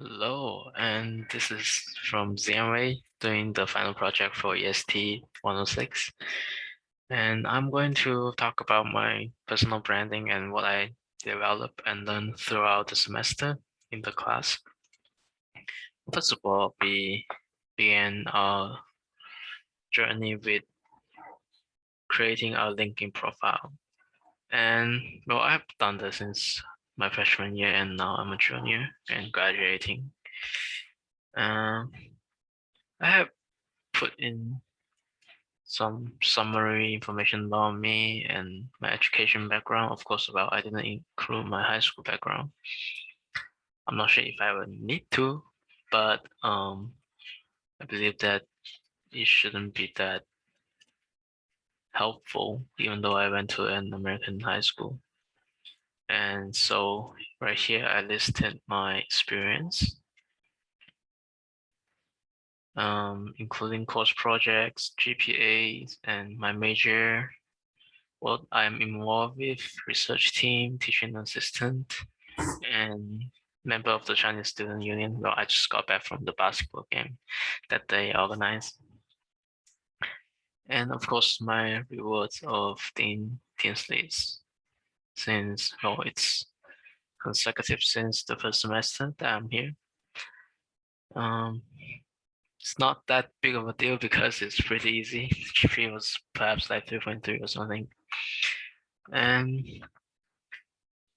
Hello, and this is from ZMA doing the final project for EST 106. And I'm going to talk about my personal branding and what I develop and learn throughout the semester in the class. First of all, we began our journey with creating our LinkedIn profile. And well, I've done this since my freshman year, and now I'm a junior and graduating. Um, I have put in some summary information about me and my education background. Of course, well, I didn't include my high school background. I'm not sure if I would need to, but I believe that it shouldn't be that helpful, even though I went to an American high school. And so right here, I listed my experience, including course projects, GPAs, and my major, what I'm involved with, research team, teaching assistant, and member of the Chinese Student Union. Well, I just got back from the basketball game that they organized. And of course, my rewards of Dean Tinsley's, since, well, it's consecutive since the first semester that I'm here. Um, it's not that big of a deal because it's pretty easy. GPA was perhaps like 3.3 or something. And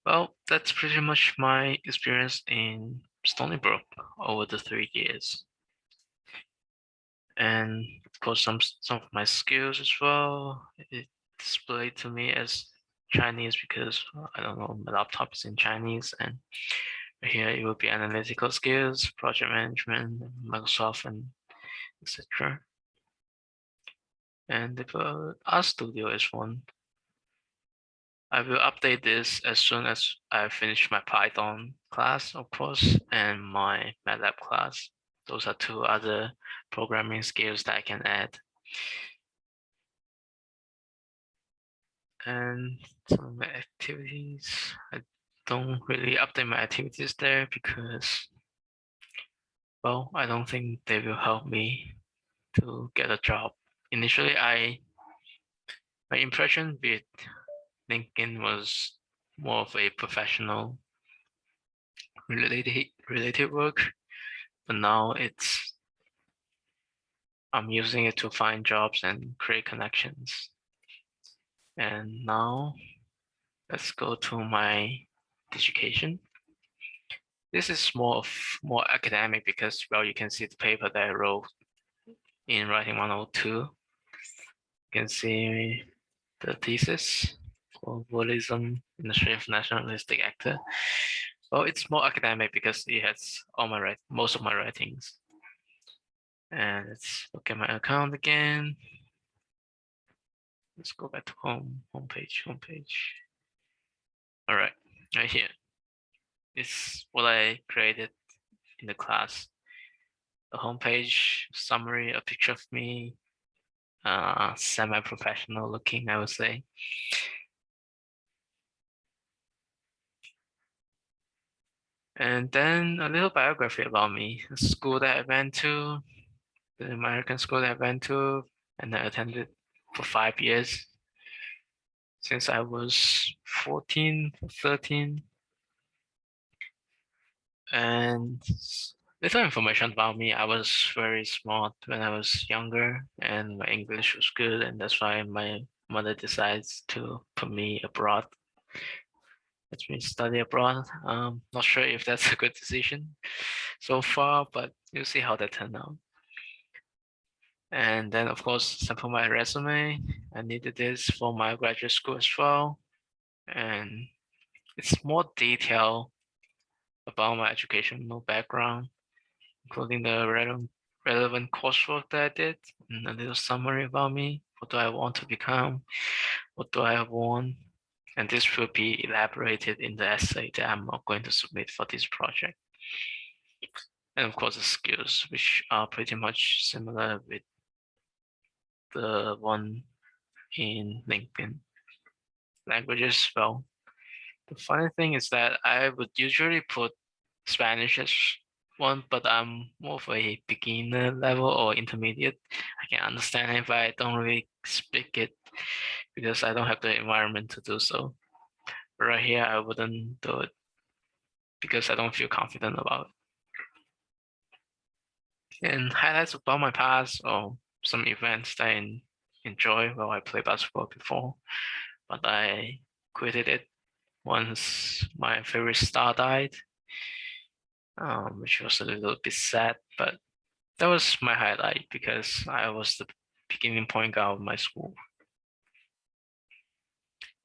well, that's pretty much my experience in Stony Brook over the 3 years. And of course, some of my skills as well. It displayed to me as Chinese because I don't know, my laptop is in Chinese, and here it will be analytical skills, project management, Microsoft, and etc. And the Art Studio is one. I will update this as soon as I finish my Python class, of course, and my MATLAB class. Those are two other programming skills that I can add. And some of my activities, I don't really update my activities there because, well, I don't think they will help me to get a job. Initially, my impression with LinkedIn was more of a professional related work, but now I'm using it to find jobs and create connections. And now let's go to my education. This is more academic because, well, you can see the paper that I wrote in writing 102. You can see the thesis, globalism in the shape of nationalistic actor. Well, it's more academic because it has most of my writings. And let's look at my account again. Let's go back to homepage. All right, right here. It's what I created in the class. The homepage summary, a picture of me, semi-professional looking, I would say. And then a little biography about me, the school that I went to, the American school that I went to, and I attended for 5 years since I was 14, 13. And little information about me, I was very smart when I was younger, and my English was good, and that's why my mother decides to put me abroad. Let me study abroad. Not sure if that's a good decision so far, but you'll see how that turned out. And then, of course, for my resume, I needed this for my graduate school as well. And it's more detailed about my educational background, including the relevant coursework that I did, and a little summary about me. What do I want to become? What do I want? And this will be elaborated in the essay that I'm going to submit for this project. And of course, the skills, which are pretty much similar with the one in LinkedIn. Languages, well, the funny thing is that I would usually put Spanish as one, but I'm more of a beginner level or intermediate. I can understand if I don't really speak it because I don't have the environment to do so. But right here, I wouldn't do it because I don't feel confident about it. And highlights about my past or some events that I enjoy while I play basketball before, but I quitted it once my favorite star died, which was a little bit sad, but that was my highlight because I was the beginning point guard of my school.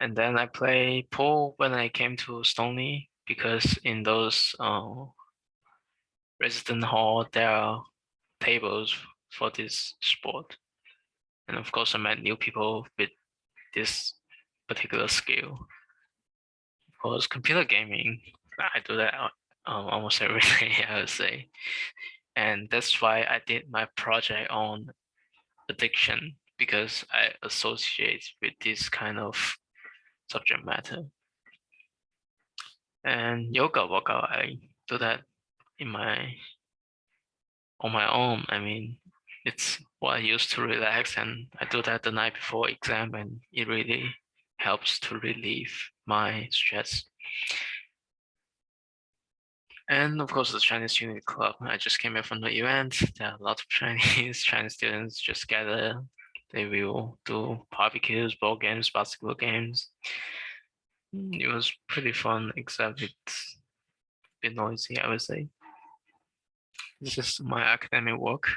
And then I play pool when I came to Stony because in those resident hall there are tables for this sport. And of course I met new people with this particular skill. Of course, computer gaming, I do that almost every day, I would say. And that's why I did my project on addiction because I associate with this kind of subject matter. And yoga workout, I do that in my on my own. I mean, it's what I use to relax, and I do that the night before exam, and it really helps to relieve my stress. And of course, the Chinese Unity Club. I just came back from the event. There are lots of Chinese students just gather. They will do barbecues, ball games, basketball games. It was pretty fun, except it's a bit noisy, I would say. This is my academic work,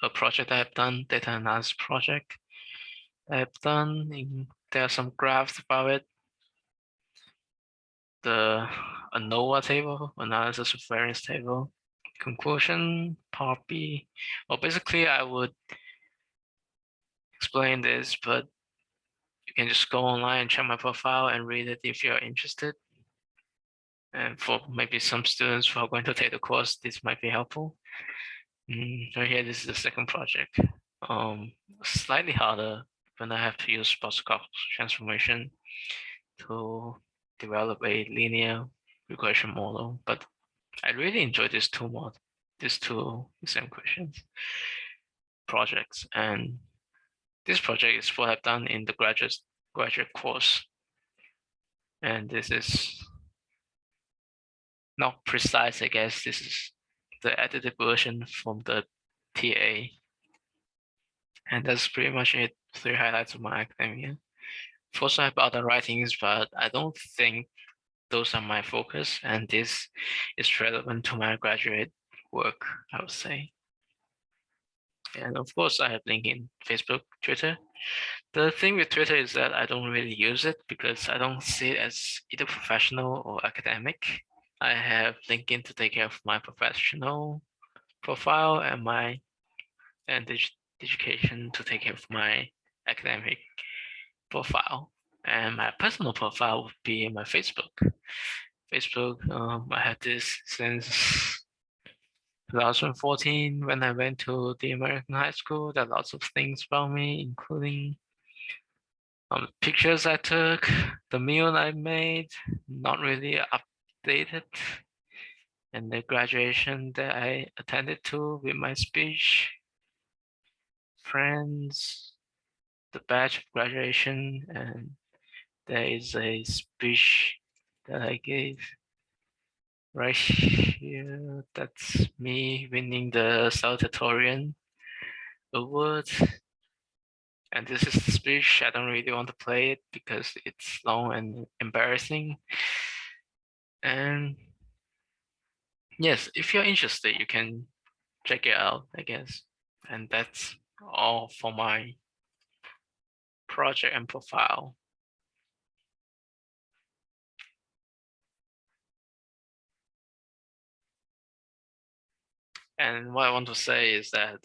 a project I've done, data analysis project I've done. There are some graphs about it. The ANOVA table, analysis of variance table, conclusion, part B. Well, basically, I would explain this, but you can just go online and check my profile and read it if you're interested. And for maybe some students who are going to take the course, this might be helpful. Right here, this is the second project. Slightly harder when I have to use Pascal transformation to develop a linear regression model, but I really enjoy these two exam questions projects, and this project is what I've done in the graduate course, and this is not precise. I guess this is the edited version from the TA, and that's pretty much it. 3 highlights of my academia. Of course, I have other writings, but I don't think those are my focus, and this is relevant to my graduate work, I would say. And of course, I have LinkedIn, Facebook, Twitter. The thing with Twitter is that I don't really use it because I don't see it as either professional or academic. I have LinkedIn to take care of my professional profile and my education to take care of my academic profile. And my personal profile would be my Facebook. Facebook, I had this since 2014 when I went to the American high school. There are lots of things about me, including pictures I took, the meal I made, not really updated, and the graduation that I attended to with my speech, friends, the batch of graduation, and there is a speech that I gave right here. That's me winning the salutatorian award. And this is the speech. I don't really want to play it because it's long and embarrassing. And yes, if you're interested, you can check it out, I guess. And that's all for my project and profile. And what I want to say is that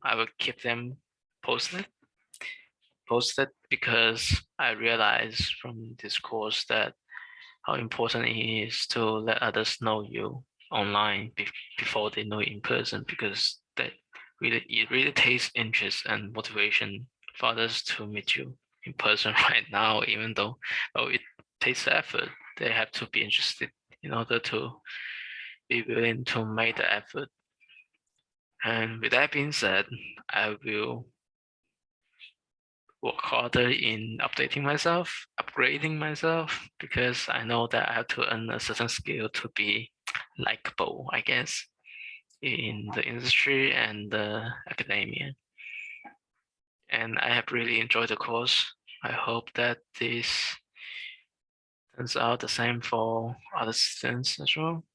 I will keep them posted, because I realized from this course that how important it is to let others know you online before they know you in person, because it really takes interest and motivation for others to meet you in person right now, even though it takes effort. They have to be interested in order to be willing to make the effort. And with that being said, I will work harder in updating myself, upgrading myself, because I know that I have to earn a certain skill to be likable, I guess, in the industry and the academia. And I have really enjoyed the course. I hope that this turns out the same for other students as well.